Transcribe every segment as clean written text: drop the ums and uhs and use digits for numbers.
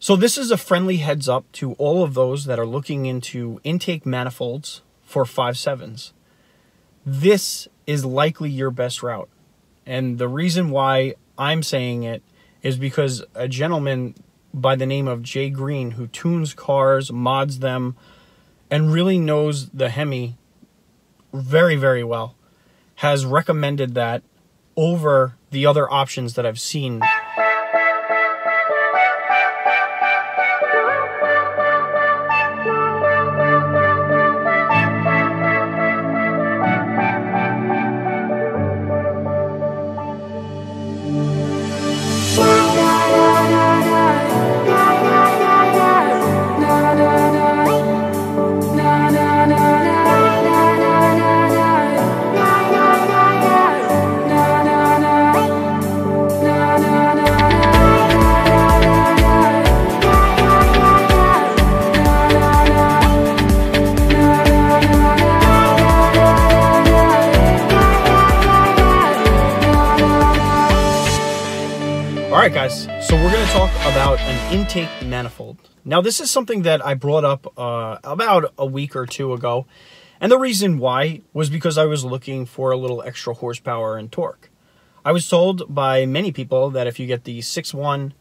So this is a friendly heads up to all of those that are looking into intake manifolds for 5.7s. This is likely your best route. And the reason why I'm saying it is because a gentleman by the name of Jay Greene, who tunes cars, mods them, and really knows the Hemi very, very well, has recommended that over the other options that I've seen. Alright guys, so we're going to talk about an intake manifold. Now this is something that I brought up about a week or two ago, and the reason why was because I was looking for a little extra horsepower and torque. I was told by many people that if you get the 6.1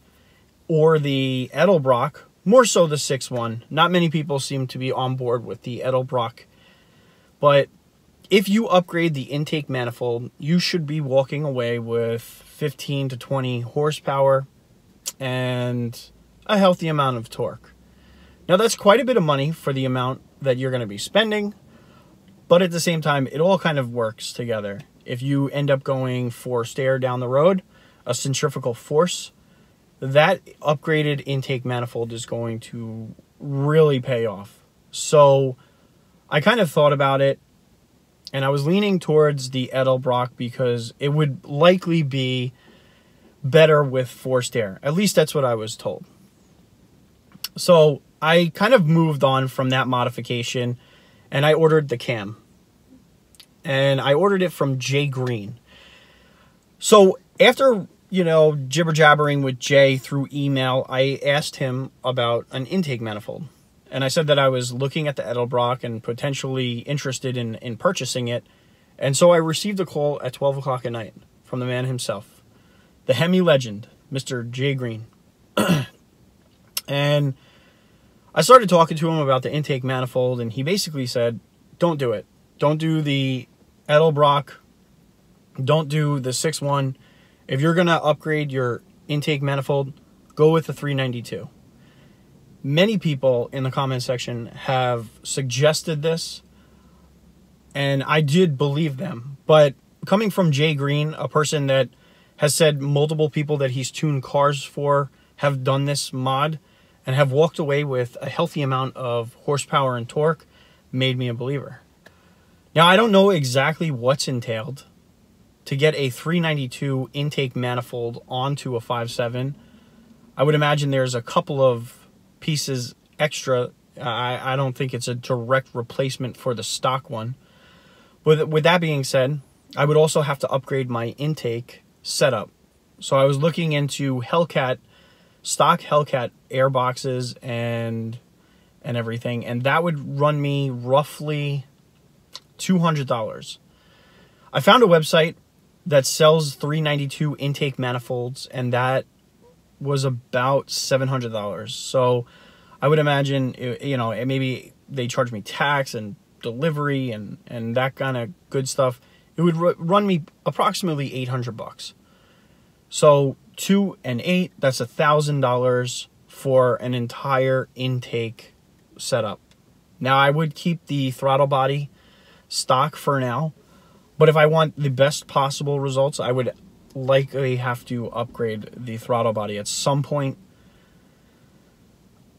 or the edelbrock, more so the 6.1, not many people seem to be on board with the edelbrock, but if you upgrade the intake manifold, you should be walking away with 15 to 20 horsepower and a healthy amount of torque. Now that's quite a bit of money for the amount that you're going to be spending, but at the same time, it all kind of works together. If you end up going forced air down the road, a centrifugal force, that upgraded intake manifold is going to really pay off. So I kind of thought about it, and I was leaning towards the edelbrock because it would likely be better with forced air. At least that's what I was told. So I kind of moved on from that modification, and I ordered the cam. And I ordered it from Jay Greene. So after, you know, jibber-jabbering with Jay through email, I asked him about an intake manifold. And I said that I was looking at the edelbrock and potentially interested in purchasing it. And so I received a call at 12 o'clock at night from the man himself, the Hemi legend, Mr. Jay Greene. And I started talking to him about the intake manifold, and he basically said, don't do it. Don't do the edelbrock. Don't do the 6.1. If you're going to upgrade your intake manifold, go with the 392. Many people in the comment section have suggested this, and I did believe them. But coming from Jay Greene, a person that has said multiple people that he's tuned cars for have done this mod and have walked away with a healthy amount of horsepower and torque, made me a believer. Now, I don't know exactly what's entailed to get a 392 intake manifold onto a 5.7. I would imagine there's a couple of pieces extra. I don't think it's a direct replacement for the stock one. With that being said, I would also have to upgrade my intake setup. So I was looking into Hellcat, stock Hellcat air boxes and everything, and that would run me roughly $200. I found a website that sells 392 intake manifolds, and that was about $700. So I would imagine, you know, maybe they charge me tax and delivery and that kind of good stuff. It would run me approximately 800 bucks. So 2 and 8, that's $1,000 for an entire intake setup. Now I would keep the throttle body stock for now, but if I want the best possible results, I would likely have to upgrade the throttle body at some point.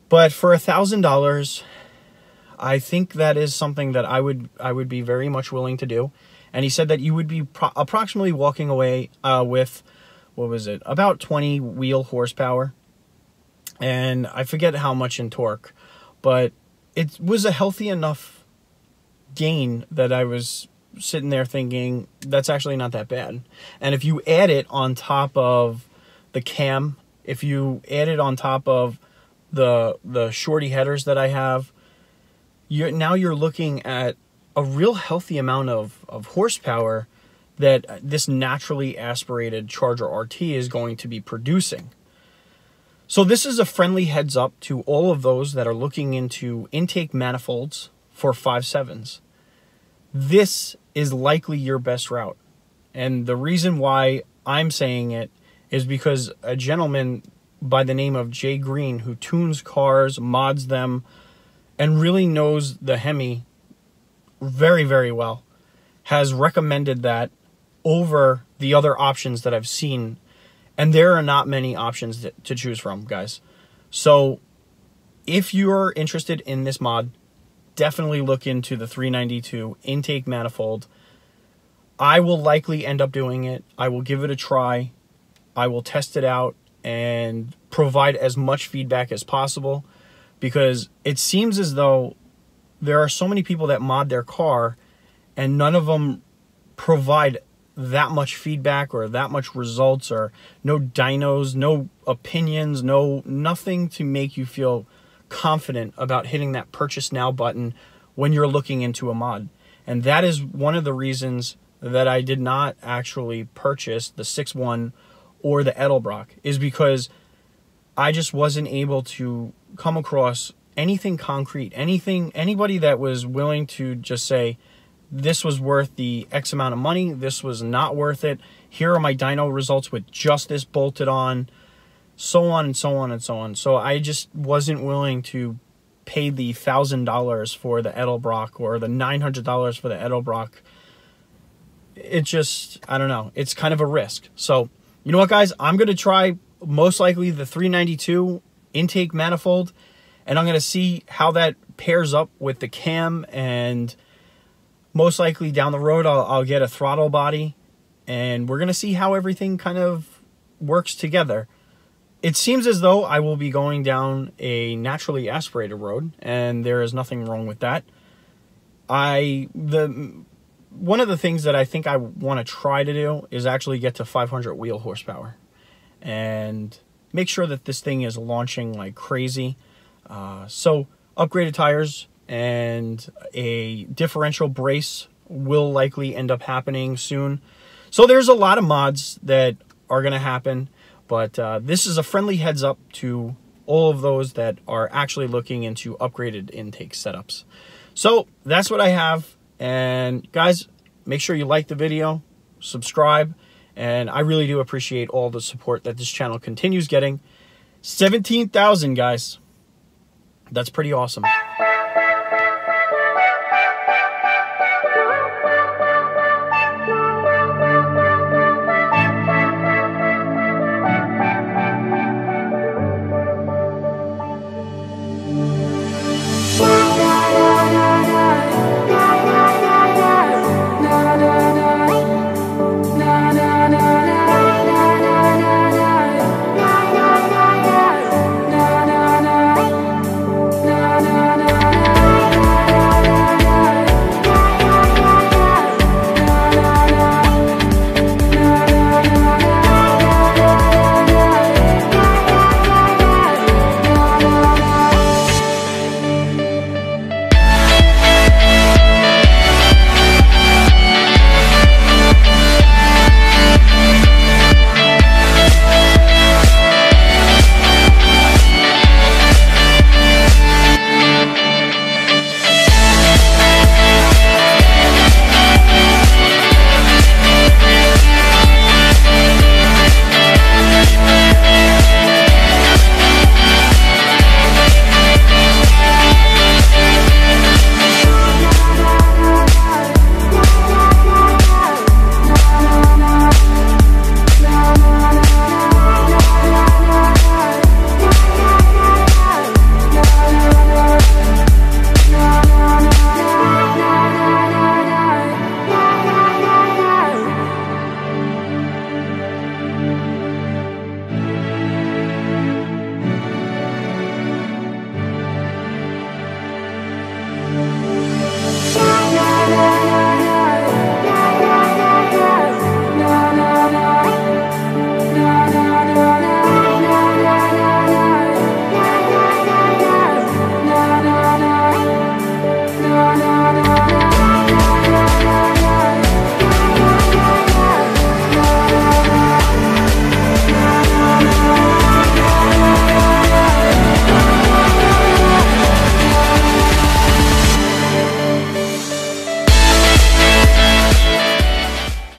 But for $1,000, I think that is something that I would be very much willing to do. And he said that you would be approximately walking away with, what was it, about 20 wheel horsepower, and I forget how much in torque, but it was a healthy enough gain that I was sitting there thinking, that's actually not that bad. And if you add it on top of the cam, if you add it on top of the shorty headers that I have, now you're looking at a real healthy amount of horsepower that this naturally aspirated Charger RT is going to be producing. So this is a friendly heads up to all of those that are looking into intake manifolds for 5.7s. This is likely your best route. And the reason why I'm saying it is because a gentleman by the name of Jay Greene, who tunes cars, mods them, and really knows the Hemi very, very well, has recommended that over the other options that I've seen. And there are not many options to choose from, guys. So if you're interested in this mod, definitely look into the 392 intake manifold. I will likely end up doing it. I will give it a try. I will test it out and provide as much feedback as possible, because it seems as though there are so many people that mod their car and none of them provide that much feedback or that much results, or no dynos, no opinions, nothing to make you feel confident about hitting that purchase now button when you're looking into a mod. And that is one of the reasons that I did not actually purchase the 6.1 or the edelbrock, is because I just wasn't able to come across anything concrete, anybody that was willing to just say, this was worth the X amount of money, this was not worth it, here are my dyno results with just this bolted on, so on and so on and so on. So I just wasn't willing to pay the $1,000 for the edelbrock or the $900 for the edelbrock. It just, I don't know, it's kind of a risk. So you know what, guys, I'm going to try most likely the 392 intake manifold, and I'm going to see how that pairs up with the cam, and most likely down the road I'll get a throttle body, and we're going to see how everything kind of works together. It seems as though I will be going down a naturally aspirated road, and there is nothing wrong with that. One of the things that I think I want to try to do is actually get to 500 wheel horsepower and make sure that this thing is launching like crazy. So upgraded tires and a differential brace will likely end up happening soon. So there's a lot of mods that are going to happen, but this is a friendly heads up to all of those that are actually looking into upgraded intake setups. So that's what I have. And guys, make sure you like the video, subscribe, and I really do appreciate all the support that this channel continues getting. 17,000, guys. That's pretty awesome.